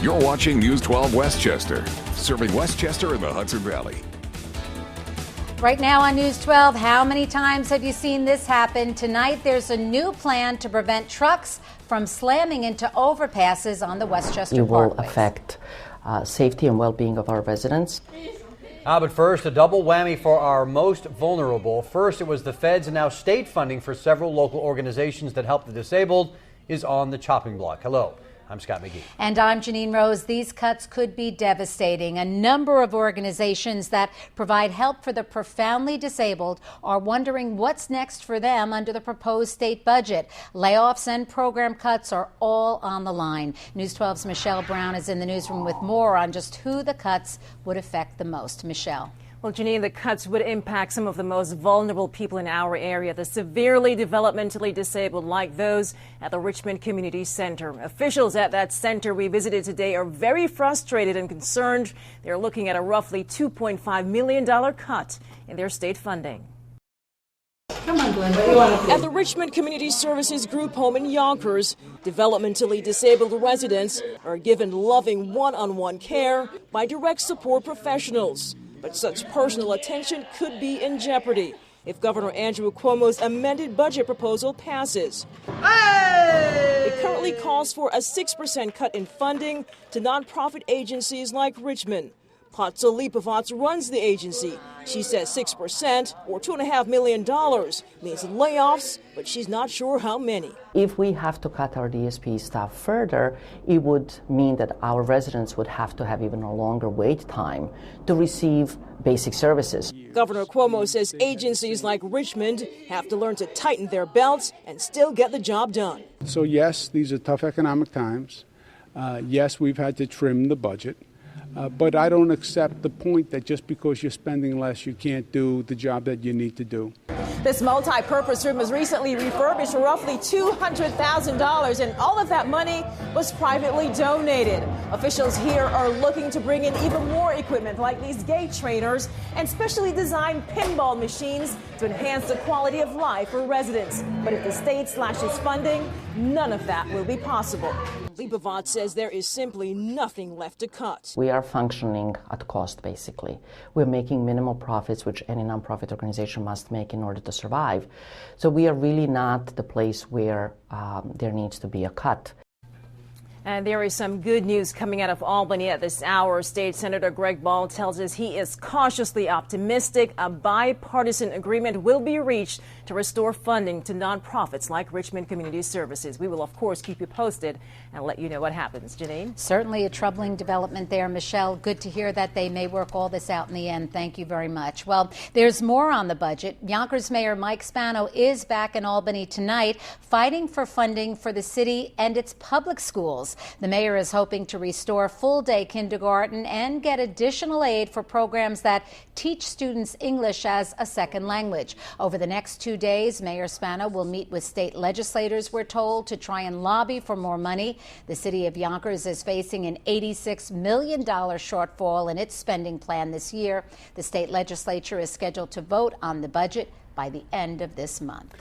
You're watching News 12 Westchester, serving Westchester and the Hudson Valley. Right now on News 12, how many times have you seen this happen? Tonight, there's a new plan to prevent trucks from slamming into overpasses on the Westchester Parkway. It will affect safety and well-being of our residents. But first, a double whammy for our most vulnerable. First, it was the feds, and now state funding for several local organizations that help the disabled is on the chopping block. Hello, I'm Scott McGee. And I'm Janine Rose. These cuts could be devastating. A number of organizations that provide help for the profoundly disabled are wondering what's next for them under the proposed state budget. Layoffs and program cuts are all on the line. News 12's Michelle Brown is in the newsroom with more on just who the cuts would affect the most. Michelle. Well, Janine, the cuts would impact some of the most vulnerable people in our area, the severely developmentally disabled, like those at the Richmond Community Center. Officials at that center we visited today are very frustrated and concerned. They're looking at a roughly $2.5 million cut in their state funding. Come on, Glenn, what do you want to do? At the Richmond Community Services Group home in Yonkers, developmentally disabled residents are given loving one-on-one care by direct support professionals. But such personal attention could be in jeopardy if Governor Andrew Cuomo's amended budget proposal passes. Hey! It currently calls for a 6% cut in funding to nonprofit agencies like Richmond. Patso Lipovats runs the agency. She says 6%, or $2.5 million, means layoffs, but she's not sure how many. If we have to cut our DSP staff further, it would mean that our residents would have to have even a longer wait time to receive basic services. Governor Cuomo says agencies like Richmond have to learn to tighten their belts and still get the job done. So yes, these are tough economic times. Yes, we've had to trim the budget. But I don't accept the point that just because you're spending less, you can't do the job that you need to do. This multi-purpose room was recently refurbished for roughly $200,000, and all of that money was privately donated. Officials here are looking to bring in even more equipment like these gate trainers and specially designed pinball machines to enhance the quality of life for residents. But if the state slashes funding, none of that will be possible. Lipovats says there is simply nothing left to cut. We are functioning at cost, basically. We're making minimal profits, which any nonprofit organization must make in order to survive. So we are really not the place where there needs to be a cut. And there is some good news coming out of Albany at this hour. State Senator Greg Ball tells us he is cautiously optimistic a bipartisan agreement will be reached to restore funding to nonprofits like Richmond Community Services. We will, of course, keep you posted and let you know what happens. Janine? Certainly a troubling development there, Michelle. Good to hear that they may work all this out in the end. Thank you very much. Well, there's more on the budget. Yonkers Mayor Mike Spano is back in Albany tonight, fighting for funding for the city and its public schools. The mayor is hoping to restore full-day kindergarten and get additional aid for programs that teach students English as a second language. Over the next 2 days, Mayor Spano will meet with state legislators, we're told, to try and lobby for more money. The city of Yonkers is facing an $86 million shortfall in its spending plan this year. The state legislature is scheduled to vote on the budget by the end of this month.